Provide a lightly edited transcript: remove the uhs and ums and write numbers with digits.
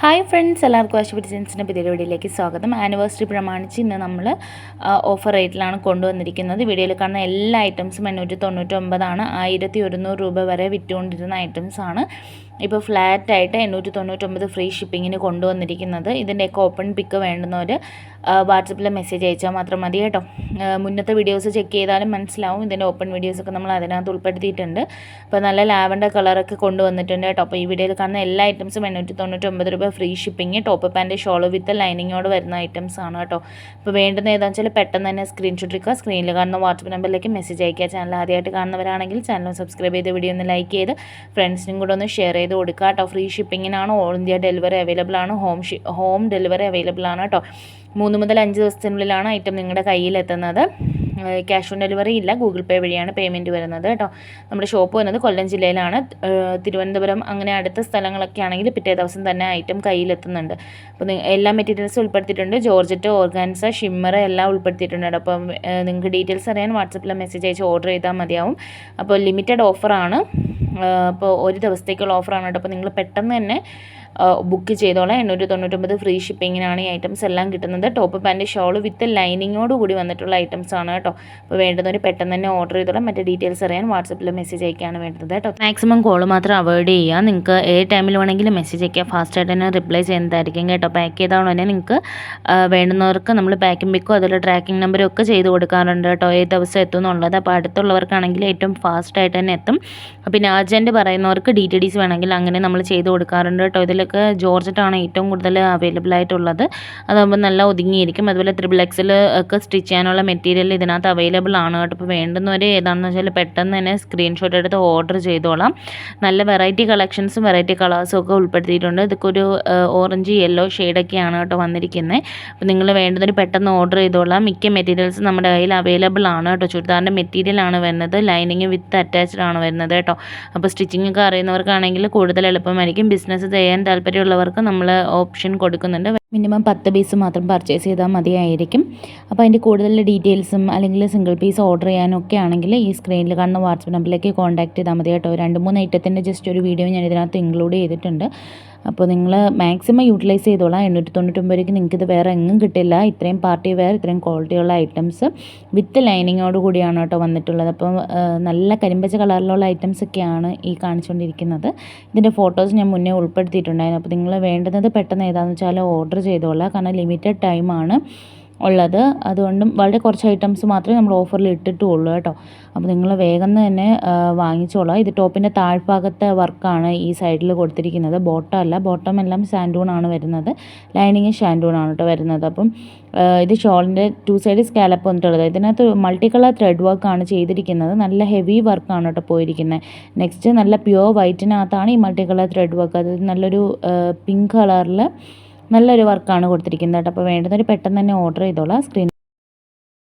Hi friends, എല്ലാവർക്കും wash ഡിസൈൻസിൻ്റെ പുതിയ വീഡിയോയിലേക്ക് സ്വാഗതം. ആനിവേഴ്സറി പ്രമാണിച്ച് ഇന്ന് നമ്മൾ ഓഫർ റേറ്റിലാണ് കൊണ്ടുവന്നിരിക്കുന്നത്. വീഡിയോയിൽ കാണുന്ന എല്ലാ ഐറ്റംസും 899 1100 രൂപ വരെ വിറ്റുകൊണ്ടിരുന്ന ഐറ്റംസാണ്. ഇപ്പോൾ ഫ്ലാറ്റായിട്ട് 899 ഫ്രീ ഷിപ്പിങ്ങിന് കൊണ്ടുവന്നിരിക്കുന്നത്. ഇതിൻ്റെയൊക്കെ ഓപ്പൺ പിക്ക് വേണ്ടുന്നവർ വാട്സപ്പിൽ മെസ്സേജ് അയച്ചാൽ മാത്രം മതി കേട്ടോ. മുന്നത്തെ വീഡിയോസ് ചെക്ക് ചെയ്താലും മനസ്സിലാവും. ഇതിൻ്റെ ഓപ്പൺ വീഡിയോസൊക്കെ നമ്മൾ അതിനകത്ത് ഉൾപ്പെടുത്തിയിട്ടുണ്ട്. അപ്പോൾ നല്ല ലാവൻഡർ കളറൊക്കെ കൊണ്ടുവന്നിട്ടുണ്ട് കേട്ടോ. അപ്പോൾ ഈ വീഡിയോയിൽ കാണുന്ന എല്ലാ ഐറ്റംസും 899 രൂപ free shipping. Top pant shawl with ലൈനിങ്ങോട് വരുന്ന ഐറ്റംസ് ആണ് കേട്ടോ. അപ്പോൾ വേണ്ടുന്ന ഏതാണെന്ന് വെച്ചാൽ പെട്ടെന്ന് തന്നെ സ്ക്രീൻഷോട്ട് എടുക്കുക. സ്ക്രീനിൽ കാണുന്ന വാട്സപ്പ് നമ്പറിലേക്ക് മെസ്സേജ് അയക്കുക. ചാനൽ ആദ്യമായിട്ട് കാണുന്നവരാണെങ്കിൽ ചാനൽ സബ്സ്ക്രൈബ് ചെയ്ത് വീഡിയോ ഒന്ന് ലൈക്ക് ചെയ്ത് ഫ്രണ്ട്സിനും കൂടെ ഒന്ന് ഷെയർ ചെയ്ത് കൊടുക്കുക കേട്ടോ. ഫ്രീ ഷിപ്പിങ്ങിനാണ്. ഓൾ ഇന്ത്യ ഡെലിവറി അവൈലബിൾ ആണ്. ഹോം ഡെലിവറി അവൈലബിൾ ആണ് കേട്ടോ. 3 മുതൽ 5 ദിവസത്തിനുള്ളിലാണ് ഐറ്റം നിങ്ങളുടെ കയ്യിലെത്തുന്നത്. ക്യാഷ് ഓൺ ഡെലിവറി ഇല്ല, ഗൂഗിൾ പേ വഴിയാണ് പേയ്മെൻറ്റ് വരുന്നത് കേട്ടോ. നമ്മുടെ ഷോപ്പ് വരുന്നത് കൊല്ലം ജില്ലയിലാണ്. തിരുവനന്തപുരം അങ്ങനെ അടുത്ത സ്ഥലങ്ങളൊക്കെ ആണെങ്കിൽ പിറ്റേ ദിവസം തന്നെ ഐറ്റം കയ്യിലെത്തുന്നുണ്ട്. അപ്പോൾ എല്ലാ മെറ്റീരിയൽസും ഉൾപ്പെടുത്തിയിട്ടുണ്ട്. ജോർജറ്റ്, ഓർഗാൻസ, ഷിമ്മർ എല്ലാം ഉൾപ്പെടുത്തിയിട്ടുണ്ട്. അപ്പം നിങ്ങൾക്ക് ഡീറ്റെയിൽസ് അറിയാൻ വാട്സപ്പിൽ മെസ്സേജ് അയച്ച് ഓർഡർ ചെയ്താൽ മതിയാവും. അപ്പോൾ ലിമിറ്റഡ് ഓഫറാണ്. അപ്പോൾ ഒരു ദിവസത്തേക്കുള്ള ഓഫറാണ് കേട്ടോ. അപ്പോൾ നിങ്ങൾ പെട്ടെന്ന് തന്നെ ബുക്ക് ചെയ്തോളാം. 899 ഫ്രീ ഷിപ്പിങ്ങിനാണ് ഈ ഐറ്റംസ് എല്ലാം കിട്ടുന്നത്. ടോപ്പ് പാൻറ്റ് ഷോൾ വിത്ത് ലൈനിങ്ങോട് കൂടി വന്നിട്ടുള്ള ഐറ്റംസ് ആണ് കേട്ടോ. അപ്പോൾ വേണ്ടുന്നവർ പെട്ടെന്ന് തന്നെ ഓർഡർ ചെയ്തോളാം. മറ്റേ ഡീറ്റെയിൽസ് അറിയാൻ വാട്സപ്പിൽ മെസ്സേജ് അയക്കുകയാണ് വേണ്ടത് കേട്ടോ. മാക്സിമം കോൾ മാത്രം അവോയ്ഡ് ചെയ്യുക. നിങ്ങൾക്ക് ഏത് ടൈമിൽ വേണമെങ്കിലും മെസ്സേജ് അയക്കുക. ഫാസ്റ്റായിട്ട് തന്നെ റിപ്ലൈ ചെയ്യുന്നതായിരിക്കും കേട്ടോ. പാക്ക് ചെയ്താൽ തന്നെ നിങ്ങൾക്ക് വേണ്ടുന്നവർക്ക് നമ്മൾ പാക്കിംഗ് പിക്കോ അതുപോലെ ട്രാക്കിംഗ് നമ്പറും ഒക്കെ ചെയ്ത് കൊടുക്കാറുണ്ട് കേട്ടോ. ഏത് ദിവസം എത്തും എന്നുള്ളത്. അപ്പോൾ അടുത്തുള്ളവർക്കാണെങ്കിൽ ഏറ്റവും ഫാസ്റ്റായിട്ട് തന്നെ എത്തും. പിന്നെ അർജൻറ്റ് പറയുന്നവർക്ക് DTDs വേണമെങ്കിൽ അങ്ങനെ നമ്മൾ ചെയ്ത് കൊടുക്കാറുണ്ട് കേട്ടോ. ഇതിലൊക്കെ ജോർജറ്റാണ് ഏറ്റവും കൂടുതൽ അവൈലബിൾ ആയിട്ടുള്ളത്. അതാകുമ്പോൾ നല്ല ഒതുങ്ങിയിരിക്കും. അതുപോലെ XXL ഒക്കെ സ്റ്റിച്ച് ചെയ്യാനുള്ള മെറ്റീരിയൽ ഇതിനകത്ത് അവൈലബിൾ ആണ് കേട്ടോ. അപ്പോൾ വേണ്ടുന്നവർ ഏതാണെന്ന് വെച്ചാൽ പെട്ടെന്ന് തന്നെ സ്ക്രീൻഷോട്ട് എടുത്ത് ഓർഡർ ചെയ്തോളാം. നല്ല വെറൈറ്റി കളക്ഷൻസും വെറൈറ്റി കളേഴ്സും ഒക്കെ ഉൾപ്പെടുത്തിയിട്ടുണ്ട്. ഇതൊക്കെ ഒരു ഓറഞ്ച് യെല്ലോ ഷെയ്ഡൊക്കെയാണ് കേട്ടോ വന്നിരിക്കുന്നത്. അപ്പോൾ നിങ്ങൾ വേണ്ടുന്നവർ പെട്ടെന്ന് ഓർഡർ ചെയ്തോളാം. മിക്ക മെറ്റീരിയൽസും നമ്മുടെ കയ്യിൽ അവൈലബിൾ ആണ് കേട്ടോ. ചുരിദാറിൻ്റെ മെറ്റീരിയലാണ് വരുന്നത്. ലൈനിങ് വിത്ത് അറ്റാച്ച്ഡ് ആണ് വരുന്നത് കേട്ടോ. അപ്പോൾ സ്റ്റിച്ചിങ് ഒക്കെ അറിയുന്നവർക്കാണെങ്കിൽ കൂടുതൽ എളുപ്പമായിരിക്കും. ബിസിനസ് ചെയ്യാൻ താല്പര്യമുള്ളവർക്ക് നമ്മൾ ഓപ്ഷൻ കൊടുക്കുന്നുണ്ട്. മിനിമം 10 പീസ് മാത്രം പർച്ചേസ് ചെയ്താൽ മതിയായിരിക്കും. അപ്പോൾ അതിൻ്റെ കൂടുതൽ ഡീറ്റെയിൽസും അല്ലെങ്കിൽ സിംഗിൾ പീസ് ഓർഡർ ചെയ്യാനൊക്കെ ആണെങ്കിൽ ഈ സ്ക്രീനിൽ കാണുന്ന വാട്സപ്പ് നമ്പറിലേക്ക് കോൺടാക്ട് ചെയ്താൽ മതി കേട്ടോ. 2-3 ഐറ്റത്തിൻ്റെ ജസ്റ്റ് ഒരു വീഡിയോ ഞാൻ ഇതിനകത്ത് ഇൻക്ലൂഡ് ചെയ്തിട്ടുണ്ട്. അപ്പോൾ നിങ്ങൾ മാക്സിമം യൂട്ടിലൈസ് ചെയ്തോളാം. 899 രൂപയ്ക്ക് നിങ്ങൾക്കിത് വേറെ എങ്ങും കിട്ടില്ല. ഇത്രയും പാർട്ടി വെയർ, ഇത്രയും ക്വാളിറ്റിയുള്ള ഐറ്റംസ് വിത്ത് ലൈനിങ്ങോട് കൂടിയാണ് കേട്ടോ വന്നിട്ടുള്ളത്. അപ്പം നല്ല കരിമ്പച്ച കളറിലുള്ള ഐറ്റംസൊക്കെയാണ് ഈ കാണിച്ചുകൊണ്ടിരിക്കുന്നത്. ഇതിൻ്റെ ഫോട്ടോസ് ഞാൻ മുന്നേ ഉൾപ്പെടുത്തിയിട്ടുണ്ടായിരുന്നു. അപ്പോൾ നിങ്ങൾ വേണ്ടുന്നത് പെട്ടെന്ന് ഏതാണെന്ന് വെച്ചാൽ ഓർഡർ ചെയ്തോളാം. കാരണം ലിമിറ്റഡ് ടൈമാണ് ഉള്ളത്. അതുകൊണ്ടും വളരെ കുറച്ച് ഐറ്റംസ് മാത്രമേ നമ്മൾ ഓഫറിൽ ഇട്ടിട്ടുള്ളൂ കേട്ടോ. അപ്പോൾ നിങ്ങൾ വേഗം തന്നെ വാങ്ങിച്ചോളാം. ഇത് ടോപ്പിൻ്റെ താഴ്ഭാഗത്തെ വർക്കാണ് ഈ സൈഡിൽ കൊടുത്തിരിക്കുന്നത്. ബോട്ടം അല്ല, ബോട്ടം എല്ലാം സാൻഡൂണാണ് വരുന്നത്. ലൈനിങ് ഷാൻഡൂണാണ് കേട്ടോ വരുന്നത്. അപ്പം ഇത് ഷോളിൻ്റെ 2 സൈഡ് സ്കാലപ്പ് വന്നിട്ടുള്ളത്. ഇതിനകത്ത് മൾട്ടി കളർ ത്രെഡ് വർക്കാണ് ചെയ്തിരിക്കുന്നത്. നല്ല ഹെവി വർക്കാണ് കേട്ടോ പോയിരിക്കുന്നത്. നെക്സ്റ്റ് നല്ല പ്യുവർ വൈറ്റിനകത്താണ് ഈ മൾട്ടി കളർ ത്രെഡ് വർക്ക്. അത് നല്ലൊരു പിങ്ക് കളറിൽ നല്ലൊരു വർക്കാണ് കൊടുത്തിരിക്കുന്നത് കേട്ടോ. അപ്പോൾ വേണ്ടുന്നവർ പെട്ടെന്ന് തന്നെ ഓർഡർ ചെയ്തോളാം.